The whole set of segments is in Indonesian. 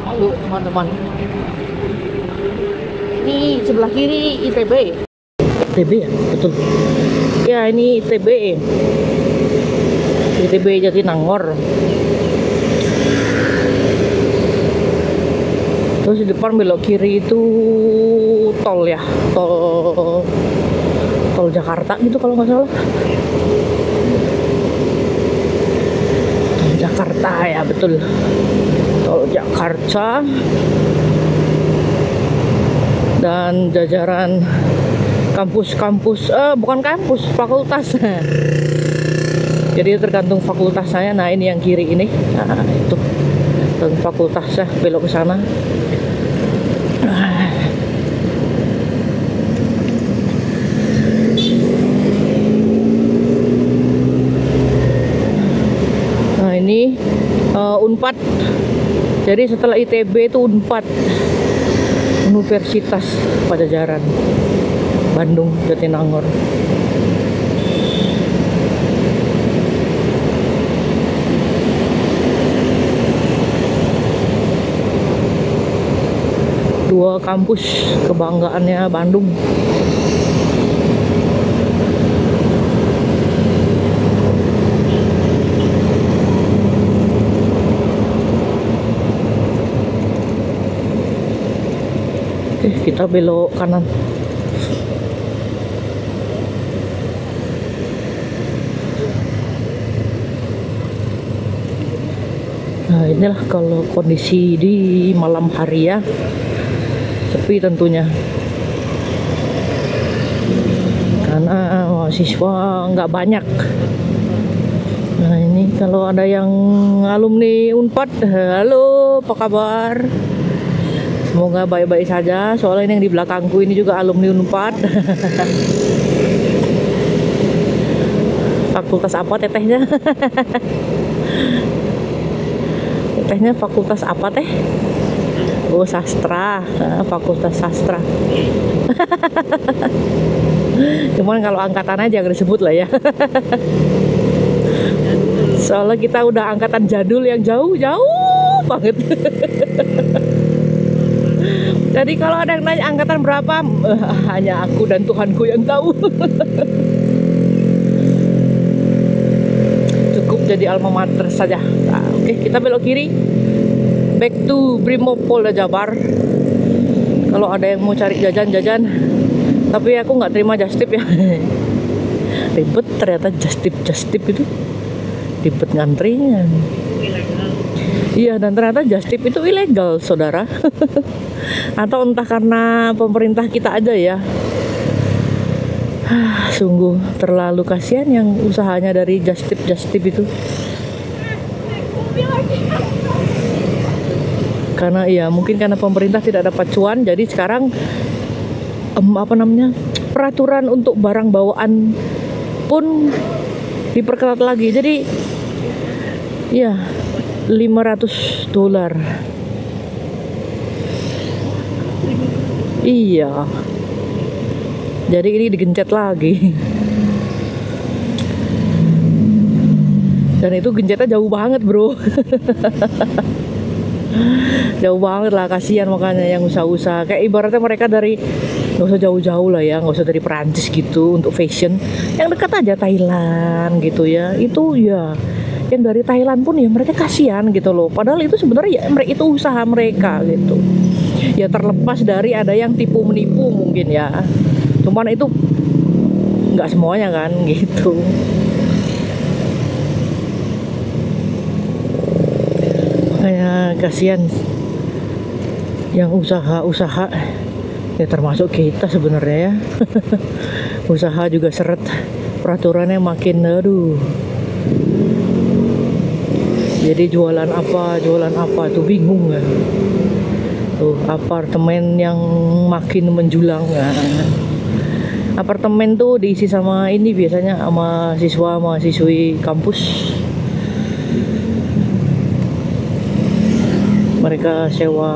Halo teman-teman, ini sebelah kiri ITB. ITB ya, betul ya, ini ITB Jatinangor. Terus di depan belok kiri itu tol ya, tol Jakarta gitu kalau nggak salah. Tol Jakarta ya, betul, tol Jakarta. Dan jajaran kampus-kampus, bukan kampus, fakultas. Jadi tergantung fakultas saya. Nah ini yang kiri ini, nah itu dan fakultasnya, belok ke sana. Nah ini Unpad. Jadi setelah ITB itu Unpad, Universitas Padjadjaran Bandung Jatinangor. Dua kampus kebanggaannya Bandung. Oke, kita belok kanan. Nah inilah kalau kondisi di malam hari ya, sepi tentunya karena mahasiswa nggak banyak. Nah ini kalau ada yang alumni Unpad, halo apa kabar? Semoga baik-baik saja, soalnya ini yang di belakangku ini juga alumni Unpad. Fakultas apa tetehnya? Tetehnya fakultas apa teh? Oh sastra, fakultas sastra. Cuman kalau angkatannya jangan disebut lah ya. Soalnya kita udah angkatan jadul yang jauh-jauh banget. Jadi kalau ada yang nanya angkatan berapa, hanya aku dan Tuhanku yang tahu. Cukup jadi alma mater saja. Nah, oke, kita belok kiri, back to Brimopolda Jabar. Kalau ada yang mau cari jajan-jajan, tapi aku nggak terima just tip ya. Ribet ternyata just tip itu, ribet ngantrinya. Iya, dan ternyata just tip itu ilegal, saudara. Atau entah karena pemerintah kita aja ya. Sungguh terlalu kasihan yang usahanya dari just tip itu. Karena ya mungkin karena pemerintah tidak dapat cuan, jadi sekarang peraturan untuk barang bawaan pun diperketat lagi. Jadi ya $500. Iya. Jadi ini digencet lagi. Dan itu gencetnya jauh banget, bro. Jauh banget lah, kasihan makanya yang usaha-usaha. Kayak ibaratnya mereka dari, nggak usah jauh-jauh lah ya, nggak usah dari Perancis gitu untuk fashion. Yang dekat aja Thailand gitu ya. Itu ya, yang dari Thailand pun ya mereka kasihan gitu loh. Padahal itu sebenarnya ya itu usaha mereka gitu. Ya terlepas dari ada yang tipu menipu mungkin ya. Cuman itu nggak semuanya kan gitu. Makanya kasihan yang usaha-usaha ya, termasuk kita sebenarnya ya. Usaha juga seret, peraturannya makin aduh. Jadi jualan apa tuh bingung ya. Tuh apartemen yang makin menjulang ya. Apartemen tuh diisi sama ini biasanya sama mahasiswi kampus. Mereka sewa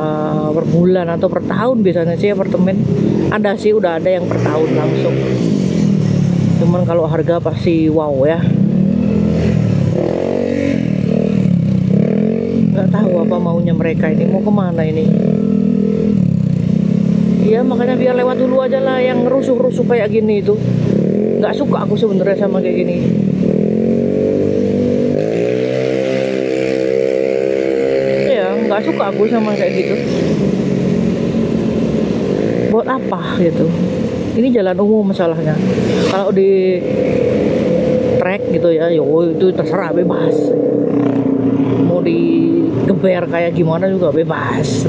per bulan atau per tahun biasanya sih apartemen. Ada sih, udah ada yang per tahun langsung. Cuman kalau harga pasti wow ya. mereka ini mau kemana ini? Iya makanya biar lewat dulu aja lah, yang rusuh-rusuh kayak gini itu. Nggak suka aku sebenarnya sama kayak gini. Iya nggak suka aku sama kayak gitu. Buat apa gitu? Ini jalan umum masalahnya. Kalau di trek gitu ya, yo itu terserah, bebas. Mau digeber kayak gimana juga bebas.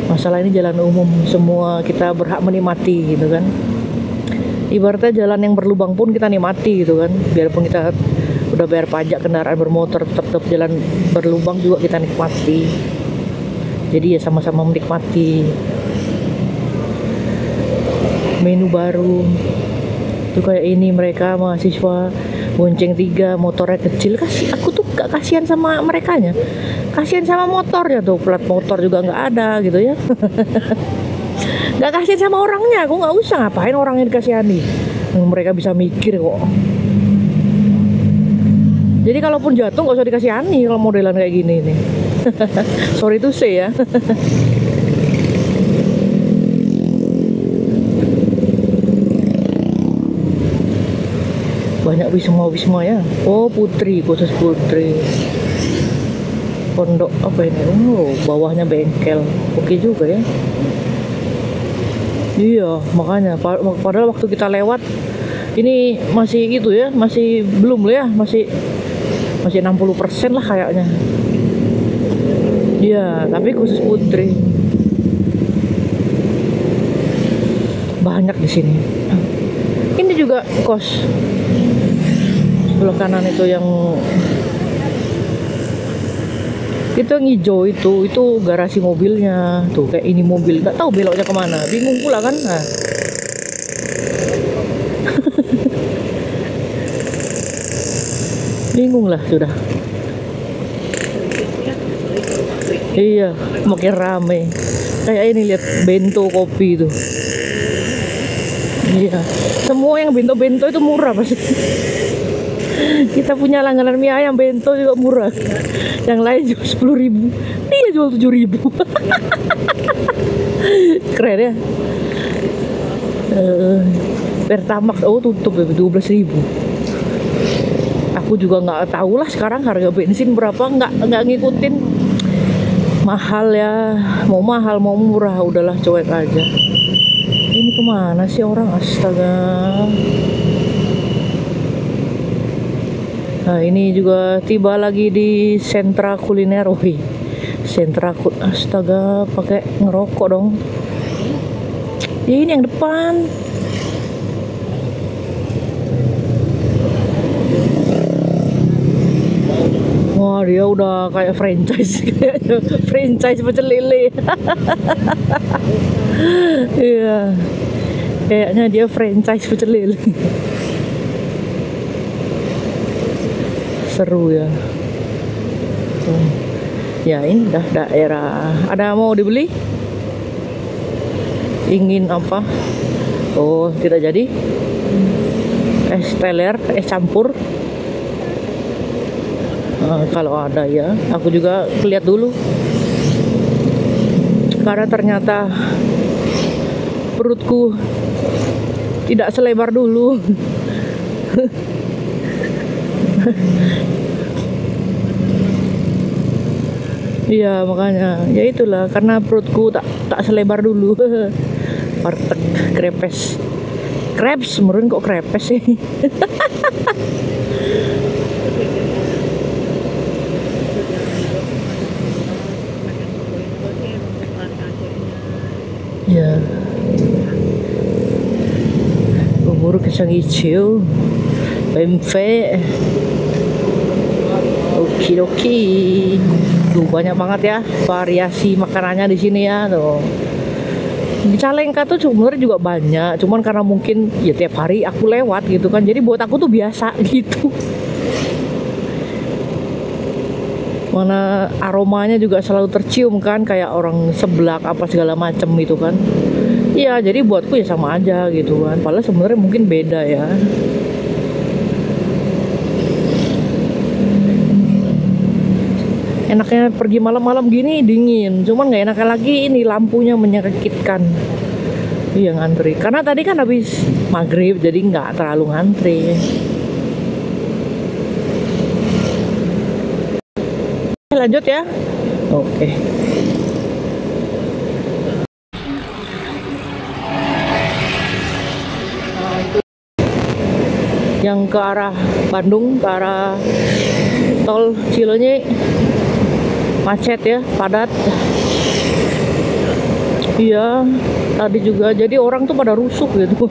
Masalah ini jalan umum, semua kita berhak menikmati gitu kan. Ibaratnya jalan yang berlubang pun kita nikmati gitu kan. Biarpun kita udah bayar pajak kendaraan bermotor, tetap jalan berlubang juga kita nikmati. Jadi ya sama-sama menikmati. Menu baru tuh kayak ini, mereka mahasiswa bonceng 3, motornya kecil. Aku tuh gak kasihan sama merekanya, kasihan sama motornya tuh, plat motor juga nggak ada gitu ya. Nggak kasihan sama orangnya, aku nggak usah, ngapain orangnya dikasihani, mereka bisa mikir kok. Jadi kalaupun jatuh nggak usah dikasihani kalau modelan kayak gini nih. Sorry to say ya. Banyak wisma ya. Oh Putri, khusus Putri. Pondok apa ini? Oh bawahnya bengkel. Oke juga ya. Iya makanya padahal waktu kita lewat ini masih gitu ya, masih belum lah ya, masih 60% lah kayaknya. Iya tapi khusus Putri. Banyak di sini. Ini juga kos. Sebelah kanan itu yang hijau itu garasi mobilnya tuh, kayak ini mobil nggak tahu beloknya kemana, bingung pula kan. Nah. Bingung lah sudah. Iya makin rame kayak ini, lihat bento kopi itu. Iya semua yang bento-bento itu murah pasti. Kita punya langganan mie ayam bento juga murah. Yang lain jual 10.000, dia jual 7.000. Keren ya. Pertamax tutup ya 12.000. Aku juga nggak tahu lah sekarang harga bensin berapa, nggak ngikutin. Mahal ya, mau mahal mau murah udahlah cuek aja. Ini kemana sih orang, astaga. Nah ini juga tiba lagi di sentra kuliner. Wih, astaga, pakai ngerokok dong. Ya, ini yang depan. Wah dia udah kayak franchise, franchise pecel lele. Iya, kayaknya dia franchise pecel lele. Seru ya. Ya ini dah daerah. Ada mau dibeli? Ingin apa? Oh tidak jadi. Es teler, es campur. Kalau ada ya, aku juga lihat dulu. Karena ternyata perutku tidak selebar dulu. Iya makanya ya itulah, karena perutku tak selebar dulu. Warteg crepes meren kok crepes sih. Ya bubur kacang hijau, pempek. Oke, tuh banyak banget ya variasi makanannya di sini ya tuh. Di Calengka tuh sebenarnya juga banyak, cuman karena mungkin ya tiap hari aku lewat gitu kan, jadi buat aku tuh biasa gitu. Mana aromanya juga selalu tercium kan, kayak orang seblak apa segala macem gitu kan. Iya, jadi buatku ya sama aja gitu kan. Padahal sebenarnya mungkin beda ya. Enaknya pergi malam-malam gini dingin, cuman nggak enaknya lagi ini lampunya menyakitkan. Iya ngantri, karena tadi kan habis maghrib jadi nggak terlalu ngantri. Lanjut ya. Oke. Yang ke arah Bandung, ke arah tol Cileunyi macet ya, padat. Iya, tadi juga jadi orang tuh pada rusuk gitu.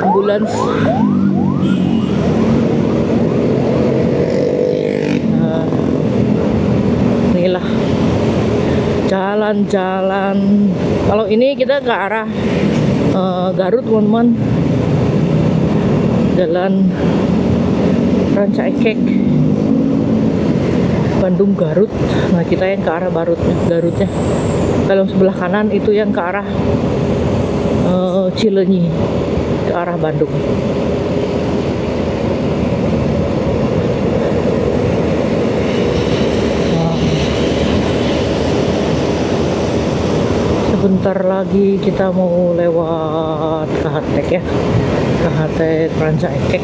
Ambulans. Nah, inilah jalan-jalan. Kalau ini kita ke arah Garut teman-teman. Jalan Ranca Ekek, Bandung Garut. Nah kita yang ke arah Garutnya. Kalau sebelah kanan itu yang ke arah Cileunyi, ke arah Bandung. Sebentar lagi kita mau lewat Kahatek ya, Kahatek Ranca Ekek.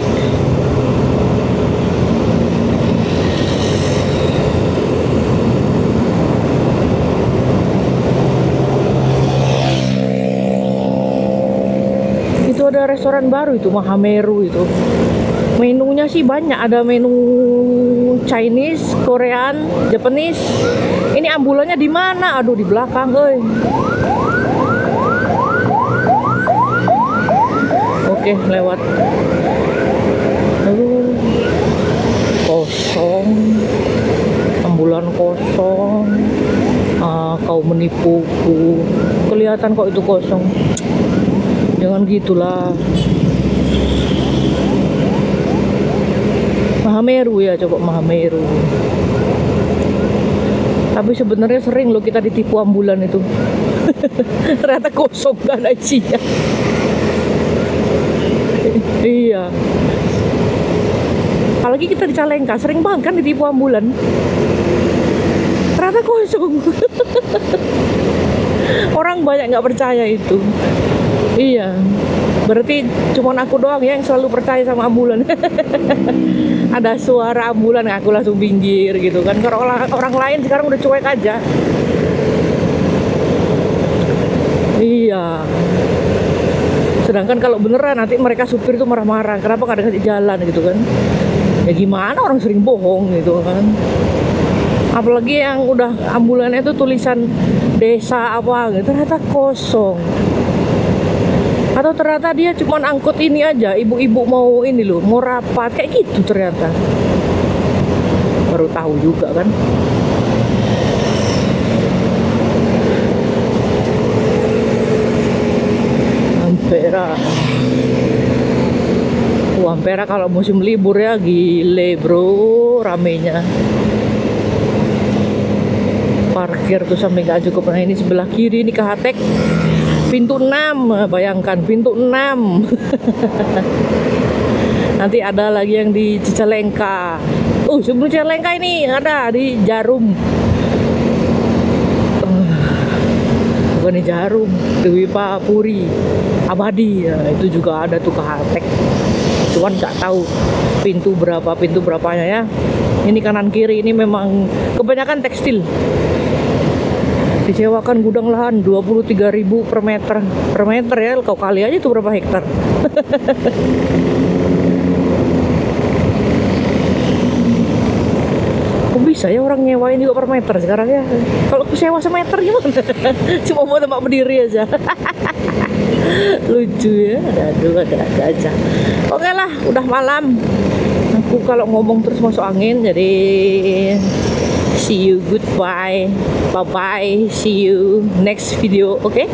Itu ada restoran baru itu, Mahameru itu. Menunya sih banyak, ada menu Chinese, Korean, Japanese. Ini ambulannya di mana? Aduh, di belakang, euy. Oke, lewat. Aduh, kosong. Ambulan kosong. Kau menipuku. Kelihatan kok itu kosong. Jangan gitulah. Mahameru ya, coba Mahameru. Tapi sebenarnya sering loh kita ditipu ambulan itu. Ternyata kosong, gak ada isinya. Iya. Apalagi kita di Calengka, sering banget kan ditipu ambulan. Ternyata kosong. Orang banyak nggak percaya itu. Iya. Berarti cuma aku doang ya yang selalu percaya sama ambulan. Ada suara ambulan, aku langsung pinggir gitu kan. Kalau orang lain sekarang udah cuek aja. Iya. Sedangkan kalau beneran nanti mereka supir tuh marah-marah, kenapa nggak dikasih jalan gitu kan? Ya gimana, orang sering bohong gitu kan. Apalagi yang udah ambulannya itu tulisan desa apa gitu, ternyata kosong. Atau ternyata dia cuma angkut ini aja, ibu-ibu mau ini loh, mau rapat kayak gitu ternyata. Baru tahu juga kan. Ampera. Ampera kalau musim libur ya gile bro, ramenya. Parkir tuh sampai nggak cukup. Nah ini sebelah kiri ini Kahatek. Pintu 6, bayangkan pintu 6. Nanti ada lagi yang di Cicalengka. Sebelum Cicalengka ini ada di Jarum. Bukan di Jarum, Dewi Papuri, Abadi. Ya, itu juga ada tuh Kahatek. Cuman nggak tahu pintu berapanya ya. Ini kanan kiri ini memang kebanyakan tekstil. Disewakan gudang lahan 23.000 per meter ya, kau kali aja itu berapa hektar. Kok bisa ya orang nyewain juga per meter sekarang ya? Kalau aku sewa semeter gimana? Cuma buat tempat berdiri aja. Lucu ya, ada aja. Oke lah, udah malam. Aku kalau ngomong terus masuk angin, jadi see you, goodbye, bye bye, see you next video, oke?